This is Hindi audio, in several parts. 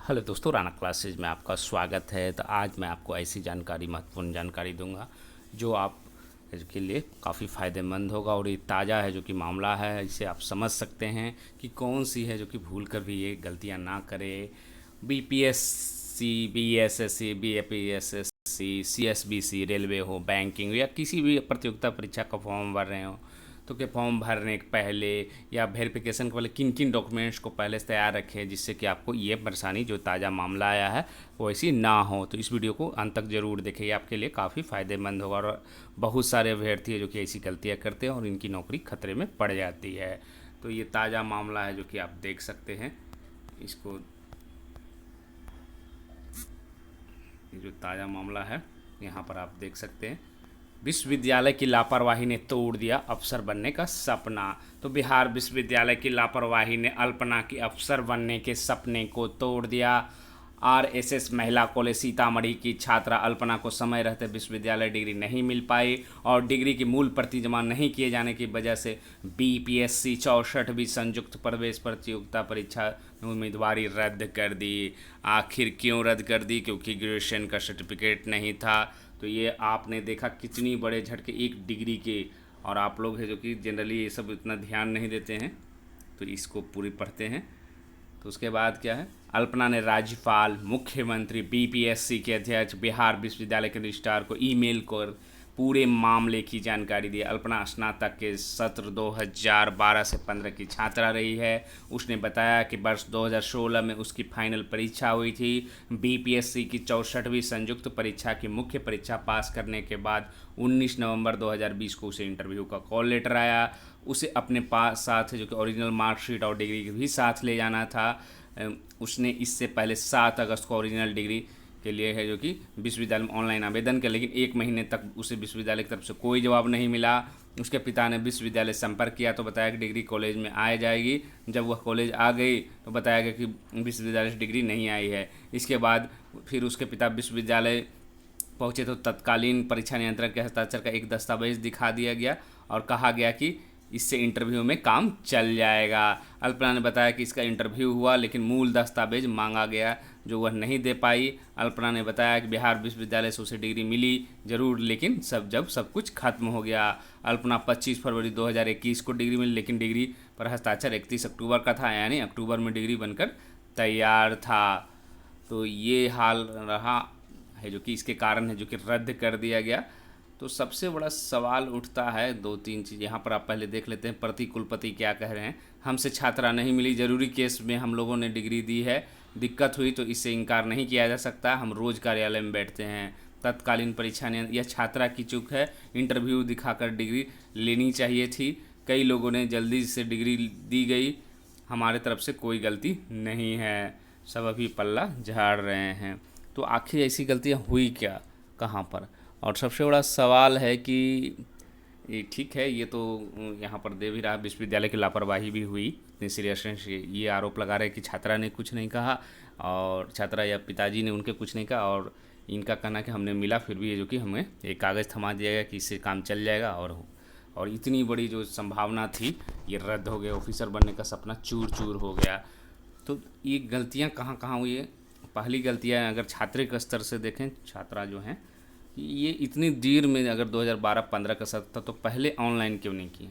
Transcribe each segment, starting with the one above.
हेलो दोस्तों, राना क्लासेज में आपका स्वागत है। तो आज मैं आपको ऐसी जानकारी, महत्वपूर्ण जानकारी दूंगा जो आप के लिए काफ़ी फ़ायदेमंद होगा। और ये ताज़ा है, जो कि मामला है, इसे आप समझ सकते हैं कि कौन सी है जो कि भूल कर भी ये गलतियां ना करे। बीपीएससी, बीएसएससी, बीएपीएसएससी, सीएसबीसी, रेलवे हो, बैंकिंग या किसी भी प्रतियोगिता परीक्षा का फॉर्म भर रहे हो, तो के फॉर्म भरने के पहले या वेरिफिकेशन के पहले किन किन डॉक्यूमेंट्स को पहले से तैयार रखें, जिससे कि आपको ये परेशानी जो ताज़ा मामला आया है वो ऐसी ना हो। तो इस वीडियो को अंत तक ज़रूर देखें, ये आपके लिए काफ़ी फ़ायदेमंद होगा। और बहुत सारे अभ्यर्थी है जो कि ऐसी गलतियाँ करते हैं और इनकी नौकरी खतरे में पड़ जाती है। तो ये ताज़ा मामला है जो कि आप देख सकते हैं। इसको, ये जो ताज़ा मामला है यहाँ पर आप देख सकते हैं। विश्वविद्यालय की लापरवाही ने तोड़ दिया अफसर बनने का सपना। तो बिहार विश्वविद्यालय की लापरवाही ने अल्पना की अफसर बनने के सपने को तोड़ दिया। आरएसएस महिला कॉलेज सीतामढ़ी की छात्रा अल्पना को समय रहते विश्वविद्यालय डिग्री नहीं मिल पाई और डिग्री की मूल प्रति जमा नहीं किए जाने की वजह से बीपीएससी 64वीं संयुक्त प्रवेश प्रतियोगिता परीक्षा में उम्मीदवारी रद्द कर दी। आखिर क्यों रद्द कर दी? क्योंकि ग्रेजुएशन का सर्टिफिकेट नहीं था। तो ये आपने देखा कितनी बड़े झटके एक डिग्री के। और आप लोग हैं जो कि जनरली ये सब इतना ध्यान नहीं देते हैं, तो इसको पूरी पढ़ते हैं। तो उसके बाद क्या है, अल्पना ने राज्यपाल, मुख्यमंत्री, बीपीएससी के अध्यक्ष, बिहार विश्वविद्यालय के रजिस्ट्रार को ईमेल कर पूरे मामले की जानकारी दी। अल्पना स्नातक के सत्र 2012 से 15 की छात्रा रही है। उसने बताया कि वर्ष 2016 में उसकी फाइनल परीक्षा हुई थी। बीपीएससी की 64वीं संयुक्त परीक्षा की मुख्य परीक्षा पास करने के बाद 19 नवंबर 2020 को उसे इंटरव्यू का कॉल लेटर आया। उसे अपने पास साथ जो कि ओरिजिनल मार्कशीट और डिग्री भी साथ ले जाना था। उसने इससे पहले 7 अगस्त को ओरिजिनल डिग्री के लिए है जो कि विश्वविद्यालय में ऑनलाइन आवेदन किया, लेकिन 1 महीने तक उसे विश्वविद्यालय की तरफ से कोई जवाब नहीं मिला। उसके पिता ने विश्वविद्यालय संपर्क किया तो बताया कि डिग्री कॉलेज में आ जाएगी। जब वह कॉलेज आ गई तो बताया गया कि विश्वविद्यालय से डिग्री नहीं आई है। इसके बाद फिर उसके पिता विश्वविद्यालय पहुंचे तो तत्कालीन परीक्षा नियंत्रक के हस्ताक्षर का एक दस्तावेज दिखा दिया गया और कहा गया कि इससे इंटरव्यू में काम चल जाएगा। अल्पना ने बताया कि इसका इंटरव्यू हुआ, लेकिन मूल दस्तावेज मांगा गया जो वह नहीं दे पाई। अल्पना ने बताया कि बिहार विश्वविद्यालय से उसे डिग्री मिली जरूर, लेकिन जब सब कुछ खत्म हो गया। अल्पना 25 फरवरी 2021 को डिग्री मिली, लेकिन डिग्री पर हस्ताक्षर 31 अक्टूबर का था, यानी अक्टूबर में डिग्री बनकर तैयार था। तो ये हाल रहा है जो कि इसके कारण है जो कि रद्द कर दिया गया। तो सबसे बड़ा सवाल उठता है, 2-3 चीज़ यहाँ पर आप पहले देख लेते हैं। प्रति कुलपति क्या कह रहे हैं, हमसे छात्रा नहीं मिली, ज़रूरी केस में हम लोगों ने डिग्री दी है, दिक्कत हुई तो इससे इनकार नहीं किया जा सकता, हम रोज़ कार्यालय में बैठते हैं। तत्कालीन परीक्षा ने, यह छात्रा की चूक है, इंटरव्यू दिखाकर डिग्री लेनी चाहिए थी। कई लोगों ने जल्दी से डिग्री दी गई, हमारे तरफ से कोई गलती नहीं है, सब अभी पल्ला झाड़ रहे हैं। तो आखिर ऐसी गलतियाँ हुई क्या, कहाँ पर? और सबसे बड़ा सवाल है कि ये ठीक है, ये तो यहाँ पर दे भी रहा, विश्वविद्यालय की लापरवाही भी हुई इतनी सीरियसनेस। ये आरोप लगा रहे कि छात्रा ने कुछ नहीं कहा और छात्रा या पिताजी ने उनके कुछ नहीं कहा, और इनका कहना कि हमने मिला फिर भी ये जो कि हमें एक कागज़ थमा दिया गया कि इससे काम चल जाएगा। और इतनी बड़ी जो संभावना थी ये रद्द हो गया, ऑफिसर बनने का सपना चूर चूर हो गया। तो ये गलतियाँ कहाँ कहाँ हुई है? पहली गलतियाँ अगर छात्र के स्तर से देखें, छात्रा जो हैं ये इतनी देर में, अगर 2012-15 का सत्र था तो पहले ऑनलाइन क्यों नहीं किए?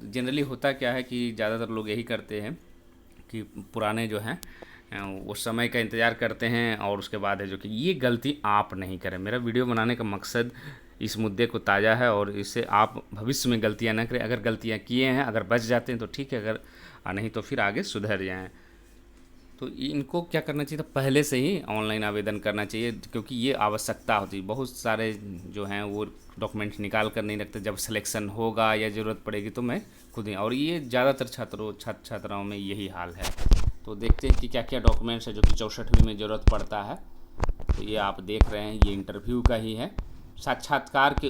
जनरली होता क्या है कि ज़्यादातर लोग यही करते हैं कि पुराने जो हैं वो समय का इंतज़ार करते हैं और उसके बाद है जो कि ये गलती आप नहीं करें। मेरा वीडियो बनाने का मकसद इस मुद्दे को ताज़ा है और इससे आप भविष्य में गलतियाँ ना करें। अगर गलतियाँ किए हैं, अगर बच जाते हैं तो ठीक है, अगर नहीं तो फिर आगे सुधर जाएँ। तो इनको क्या करना चाहिए था, पहले से ही ऑनलाइन आवेदन करना चाहिए, क्योंकि ये आवश्यकता होती है। बहुत सारे जो हैं वो डॉक्यूमेंट्स निकाल कर नहीं रखते, जब सिलेक्शन होगा या ज़रूरत पड़ेगी तो मैं खुद ही, और ये ज़्यादातर छात्राओं में यही हाल है। तो देखते हैं कि क्या क्या डॉक्यूमेंट्स है जो कि 64वीं में ज़रूरत पड़ता है। तो ये आप देख रहे हैं, ये इंटरव्यू का ही है। साक्षात्कार के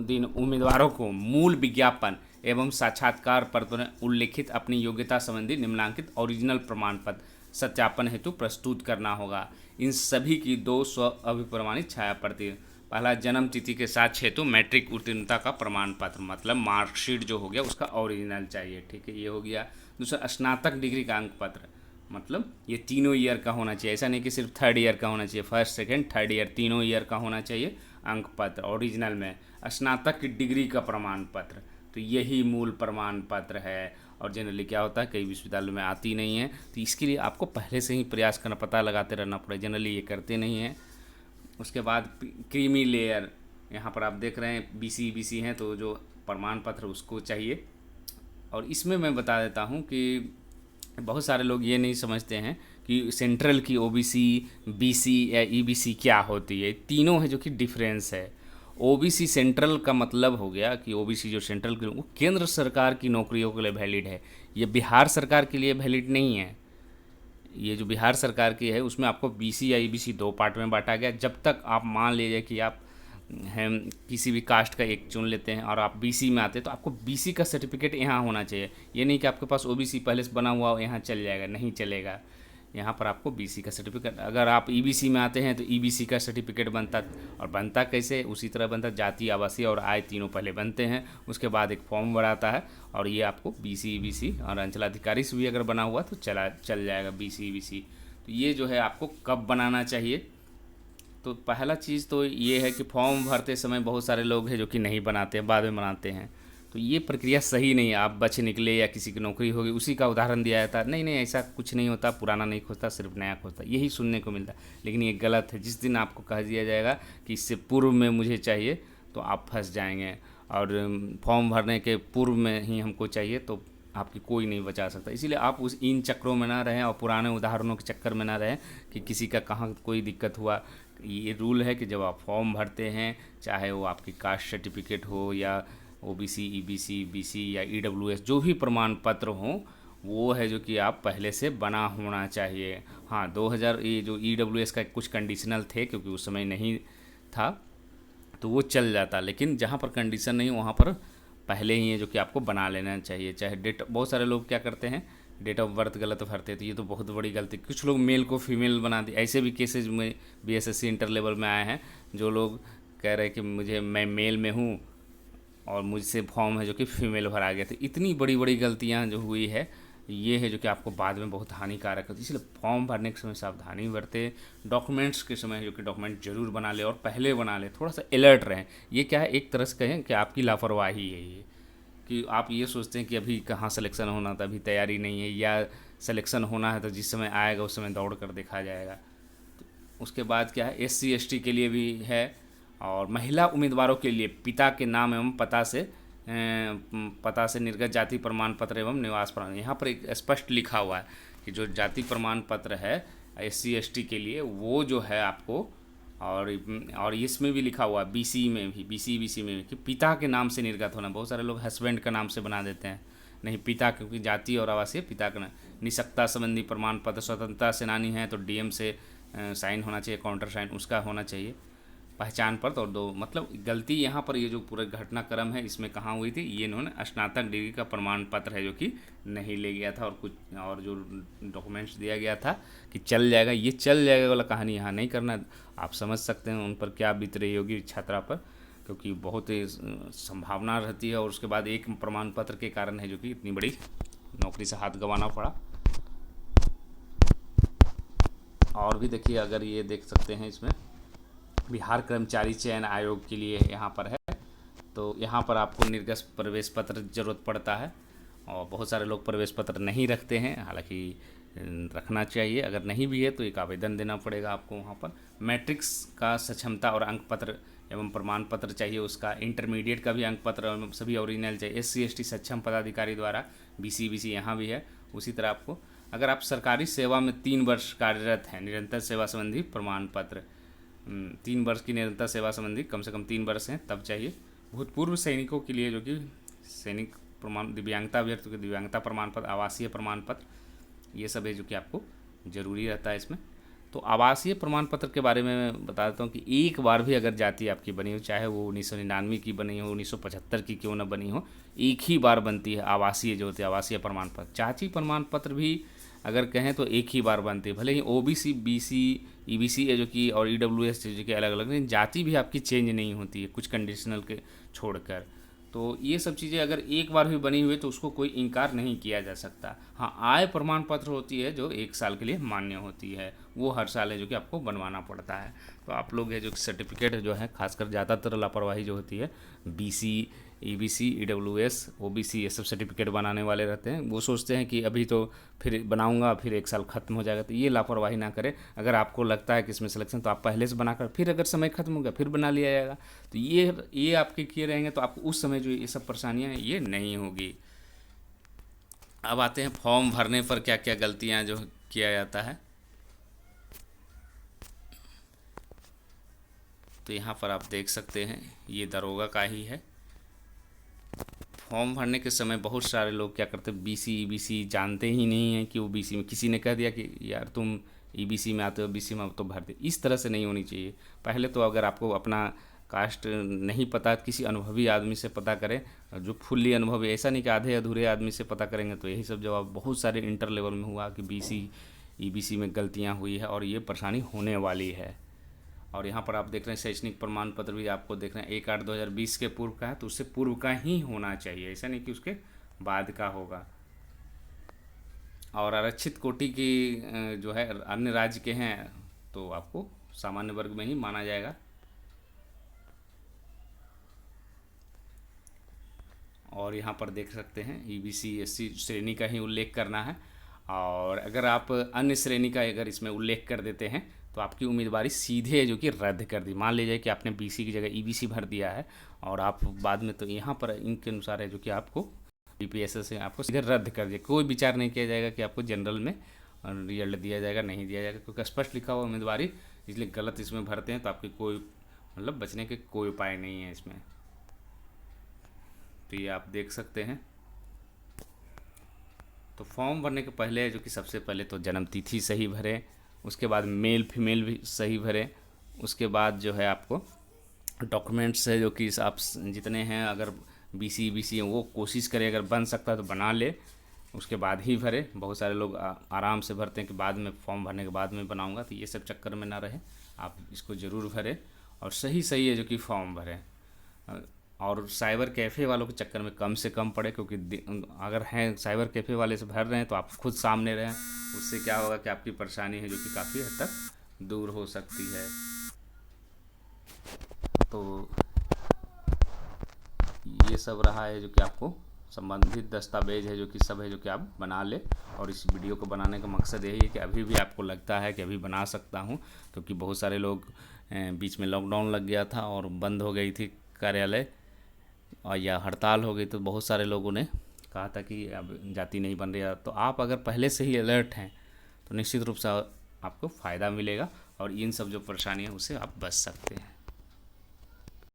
दिन उम्मीदवारों को मूल विज्ञापन एवं साक्षात्कार पत्र में उल्लिखित अपनी योग्यता संबंधी निम्नलिखित ओरिजिनल प्रमाण पत्र सत्यापन हेतु प्रस्तुत करना होगा। इन सभी की 2 स्व अभिप्रमाणित छाया प्रति। पहला, जन्म तिथि के साथ हेतु मैट्रिक उत्तीर्णता का प्रमाण पत्र, मतलब मार्कशीट जो हो गया उसका ओरिजिनल चाहिए, ठीक है, ये हो गया। दूसरा, स्नातक डिग्री का अंक पत्र, मतलब ये तीनों ईयर का होना चाहिए, ऐसा नहीं कि सिर्फ थर्ड ईयर का होना चाहिए, फर्स्ट सेकंड थर्ड ईयर तीनों ईयर का होना चाहिए अंक पत्र ओरिजिनल में। स्नातक की डिग्री का प्रमाण पत्र, तो यही मूल प्रमाण पत्र है। और जनरली क्या होता है, कई विश्वविद्यालयों में आती नहीं है, तो इसके लिए आपको पहले से ही प्रयास करना, पता लगाते रहना पड़े, जनरली ये करते नहीं हैं। उसके बाद क्रीमी लेयर, यहाँ पर आप देख रहे हैं बीसी हैं, तो जो प्रमाण पत्र उसको चाहिए। और इसमें मैं बता देता हूँ कि बहुत सारे लोग ये नहीं समझते हैं कि सेंट्रल की ओबीसी, बीसी या ईबीसी क्या होती है। तीनों है जो कि डिफरेंस है। ओबीसी सेंट्रल का मतलब हो गया कि ओबीसी जो सेंट्रल की वो केंद्र सरकार की नौकरियों के लिए वैलिड है, ये बिहार सरकार के लिए वैलिड नहीं है। ये जो बिहार सरकार की है उसमें आपको बीसी या ईबीसी दो पार्ट में बांटा गया। जब तक आप मान लीजिए कि आप हैं किसी भी कास्ट का एक चुन लेते हैं और आप बीसी में आते हैं, तो आपको बीसी का सर्टिफिकेट यहाँ होना चाहिए। ये नहीं कि आपके पास ओबीसी पहले से बना हुआ हो यहाँ चल जाएगा, नहीं चलेगा। यहाँ पर आपको बीसी का सर्टिफिकेट, अगर आप ईबीसी में आते हैं तो ईबीसी का सर्टिफिकेट बनता। और बनता कैसे, उसी तरह बनता, जाति आवासीय और आय तीनों पहले बनते हैं, उसके बाद एक फॉर्म भराता है और ये आपको बीसी ईबीसी और अंचलाधिकारी से भी अगर बना हुआ तो चल जाएगा बीसी ईबीसी। तो ये जो है आपको कब बनाना चाहिए, तो पहला चीज़ तो ये है कि फॉर्म भरते समय बहुत सारे लोग हैं जो कि नहीं बनाते हैं, बाद में बनाते हैं, तो ये प्रक्रिया सही नहीं है। आप बच निकले या किसी की नौकरी होगी उसी का उदाहरण दिया जाता है, नहीं नहीं ऐसा कुछ नहीं होता, पुराना नहीं खोजता सिर्फ नया खोजता, यही सुनने को मिलता है। लेकिन ये गलत है। जिस दिन आपको कह दिया जाएगा कि इससे पूर्व में मुझे चाहिए, तो आप फंस जाएंगे। और फॉर्म भरने के पूर्व में ही हमको चाहिए तो आपकी कोई नहीं बचा सकता। इसीलिए आप उस इन चक्रों में ना रहें और पुराने उदाहरणों के चक्कर में ना रहें कि किसी का कहाँ कोई दिक्कत हुआ। ये रूल है कि जब आप फॉर्म भरते हैं, चाहे वो आपकी कास्ट सर्टिफिकेट हो या ओबीसी, ईबीसी, बीसी या ईडब्ल्यूएस, जो भी प्रमाण पत्र हो, वो है जो कि आप पहले से बना होना चाहिए। हाँ, 2000 ये जो ईडब्ल्यूएस का कुछ कंडीशनल थे क्योंकि उस समय नहीं था, तो वो चल जाता। लेकिन जहाँ पर कंडीशन नहीं वहाँ पर पहले ही है जो कि आपको बना लेना चाहिए। चाहे डेट, बहुत सारे लोग क्या करते हैं डेट ऑफ बर्थ गलत भरते, तो ये तो बहुत बड़ी गलती। कुछ लोग मेल को फीमेल बना दी, ऐसे भी केसेज में बीएसएससी इंटर लेवल में आए हैं, जो लोग कह रहे हैं कि मैं मेल में हूँ और मुझसे फॉर्म है जो कि फीमेल भरा गया। तो इतनी बड़ी बड़ी गलतियाँ जो हुई है, ये है जो कि आपको बाद में बहुत हानिकारक होती है। इसलिए फॉर्म भरने के समय सावधानी बरते, डॉक्यूमेंट्स के समय जो कि डॉक्यूमेंट जरूर बना ले और पहले बना ले, थोड़ा सा अलर्ट रहें। ये क्या है, एक तरह से कहें कि आपकी लापरवाही है ये, कि आप ये सोचते हैं कि अभी कहाँ सिलेक्शन होना था, अभी तैयारी नहीं है, या सिलेक्शन होना है तो जिस समय आएगा उस समय दौड़ कर देखा जाएगा। तो उसके बाद क्या है, एससी एसटी के लिए भी है और महिला उम्मीदवारों के लिए पिता के नाम एवं पता से निर्गत जाति प्रमाण पत्र एवं निवास प्रमाण, यहाँ पर एक स्पष्ट लिखा हुआ है कि जो जाति प्रमाण पत्र है एससी एसटी के लिए वो जो है आपको, और इसमें भी लिखा हुआ है बीसी में भी, बीसी में भी, कि पिता के नाम से निर्गत होना। बहुत सारे लोग हस्बैंड का नाम से बना देते हैं, नहीं पिता, क्योंकि जाति और आवासीय पिता का नाम। निःशक्ता संबंधी प्रमाण पत्र, स्वतंत्रता सेनानी है तो डीएम से साइन होना चाहिए, काउंटर साइन उसका होना चाहिए। पहचान पत्र और दो, मतलब गलती यहाँ पर ये जो पूरा घटनाक्रम है इसमें कहाँ हुई थी, ये इन्होंने स्नातक डिग्री का प्रमाण पत्र है जो कि नहीं ले गया था, और कुछ और जो डॉक्यूमेंट्स दिया गया था कि चल जाएगा, ये चल जाएगा वाला कहानी यहाँ नहीं करना। आप समझ सकते हैं उन पर क्या बीत रही होगी छात्रा पर, क्योंकि बहुत ही संभावना रहती है और उसके बाद एक प्रमाण पत्र के कारण है जो कि इतनी बड़ी नौकरी से हाथ गंवाना पड़ा। और भी देखिए, अगर ये देख सकते हैं इसमें बिहार कर्मचारी चयन आयोग के लिए यहाँ पर है, तो यहाँ पर आपको निर्गत प्रवेश पत्र ज़रूरत पड़ता है और बहुत सारे लोग प्रवेश पत्र नहीं रखते हैं, हालांकि रखना चाहिए। अगर नहीं भी है तो एक आवेदन देना पड़ेगा आपको वहाँ पर। मैट्रिक्स का सक्षमता और अंक पत्र एवं प्रमाण पत्र चाहिए उसका, इंटरमीडिएट का भी अंक पत्र सभी ओरिजिनल चाहिए। एससी एसटी सक्षम पदाधिकारी द्वारा, बीसी यहाँ भी है। उसी तरह आपको, अगर आप सरकारी सेवा में 3 वर्ष कार्यरत हैं, निरंतर सेवा संबंधी प्रमाण पत्र, 3 वर्ष की निरंतर सेवा संबंधी कम से कम 3 वर्ष हैं तब चाहिए। भूतपूर्व सैनिकों के लिए जो कि सैनिक प्रमाण, दिव्यांगता अभ्यर्थियों के दिव्यांगता प्रमाण पत्र, आवासीय प्रमाण पत्र, ये सब है जो कि आपको ज़रूरी रहता है इसमें। तो आवासीय प्रमाण पत्र के बारे में मैं बता देता हूँ कि एक बार भी अगर जाति आपकी बनी हो, चाहे वो 1999 की बनी हो, 1975 की क्यों ना बनी हो, एक ही बार बनती है आवासीय जो होती है आवासीय प्रमाण पत्र। जाति प्रमाण पत्र भी अगर कहें तो एक ही बार बनती है, भले ही ओबीसी, बीसी, ईबीसी है जो कि और ईडब्ल्यूएस जो कि अलग अलग, लेकिन जाति भी आपकी चेंज नहीं होती है कुछ कंडीशनल के छोड़कर। तो ये सब चीज़ें अगर एक बार भी बनी हुई है तो उसको कोई इनकार नहीं किया जा सकता। हाँ, आय प्रमाण पत्र होती है जो 1 साल के लिए मान्य होती है, वो हर साल है जो कि आपको बनवाना पड़ता है। तो आप लोग है जो सर्टिफिकेट जो है, खासकर ज़्यादातर लापरवाही जो होती है BC, EBC, EWS, OBC ये सब सर्टिफिकेट बनाने वाले रहते हैं। वो सोचते हैं कि अभी तो फिर बनाऊंगा, फिर 1 साल ख़त्म हो जाएगा। तो ये लापरवाही ना करें। अगर आपको लगता है कि इसमें सिलेक्शन, तो आप पहले से बनाकर फिर अगर समय ख़त्म हो गया फिर बना लिया जाएगा। तो ये आपके किए रहेंगे तो आपको उस समय जो ये सब परेशानियाँ हैं ये नहीं होगी। अब आते हैं फॉर्म भरने पर क्या क्या गलतियाँ जो किया जाता है। तो यहाँ पर आप देख सकते हैं, ये दरोगा का ही है। फॉर्म भरने के समय बहुत सारे लोग क्या करते हैं, BC EBC जानते ही नहीं हैं कि वो BC में, किसी ने कह दिया कि यार तुम EBC में आते हो, BC में तो भर दे। इस तरह से नहीं होनी चाहिए। पहले तो अगर आपको अपना कास्ट नहीं पता, किसी अनुभवी आदमी से पता करें, जो फुल्ली अनुभवी, ऐसा नहीं कि आधे अधूरे आदमी से पता करेंगे तो यही सब जवाब बहुत सारे इंटर लेवल में हुआ कि BC EBC में गलतियाँ हुई है और ये परेशानी होने वाली है। और यहाँ पर आप देख रहे हैं शैक्षणिक प्रमाण पत्र भी आपको देख रहे हैं 1/8/2020 के पूर्व का है, तो उससे पूर्व का ही होना चाहिए, ऐसा नहीं कि उसके बाद का होगा। और आरक्षित कोटि की जो है अन्य राज्य के हैं तो आपको सामान्य वर्ग में ही माना जाएगा। और यहाँ पर देख सकते हैं EBC SC श्रेणी का ही उल्लेख करना है। और अगर आप अन्य श्रेणी का अगर इसमें उल्लेख कर देते हैं तो आपकी उम्मीदवारी सीधे जो कि रद्द कर दी। मान लीजिए कि आपने BC की जगह EBC भर दिया है और आप बाद में, तो यहाँ पर इनके अनुसार है जो कि आपको BPSS से आपको सीधे रद्द कर दिया। कोई विचार नहीं किया जाएगा कि आपको जनरल में रिजल्ट दिया जाएगा, नहीं दिया जाएगा, क्योंकि स्पष्ट लिखा हुआ उम्मीदवारी, इसलिए गलत इसमें भरते हैं तो आपकी कोई मतलब बचने के कोई उपाय नहीं है इसमें। तो ये आप देख सकते हैं। तो फॉर्म भरने के पहले जो कि सबसे पहले तो जन्म तिथि सही भरें, उसके बाद मेल फीमेल भी सही भरें, उसके बाद जो है आपको डॉक्यूमेंट्स है जो कि आप जितने हैं अगर BC EBC हैं वो कोशिश करें, अगर बन सकता है तो बना ले, उसके बाद ही भरे। बहुत सारे लोग आराम से भरते हैं कि बाद में फॉर्म भरने के बाद में बनाऊंगा, तो ये सब चक्कर में ना रहे, आप इसको ज़रूर भरें और सही सही है जो कि फॉर्म भरें। और साइबर कैफ़े वालों के चक्कर में कम से कम पड़े, क्योंकि अगर हैं साइबर कैफ़े वाले से भर रहे हैं तो आप खुद सामने रहें, उससे क्या होगा कि आपकी परेशानी है जो कि काफ़ी हद तक दूर हो सकती है। तो ये सब रहा है जो कि आपको संबंधित दस्तावेज है जो कि सब है जो कि आप बना ले। और इस वीडियो को बनाने का मकसद यही है कि अभी भी आपको लगता है कि अभी बना सकता हूँ, क्योंकि बहुत सारे लोग बीच में लॉकडाउन लग गया था और बंद हो गई थी कार्यालय और या हड़ताल हो गई, तो बहुत सारे लोगों ने कहा था कि अब जाति नहीं बन रही। तो आप अगर पहले से ही अलर्ट हैं तो निश्चित रूप से आपको फ़ायदा मिलेगा और इन सब जो परेशानी है उससे आप बच सकते हैं।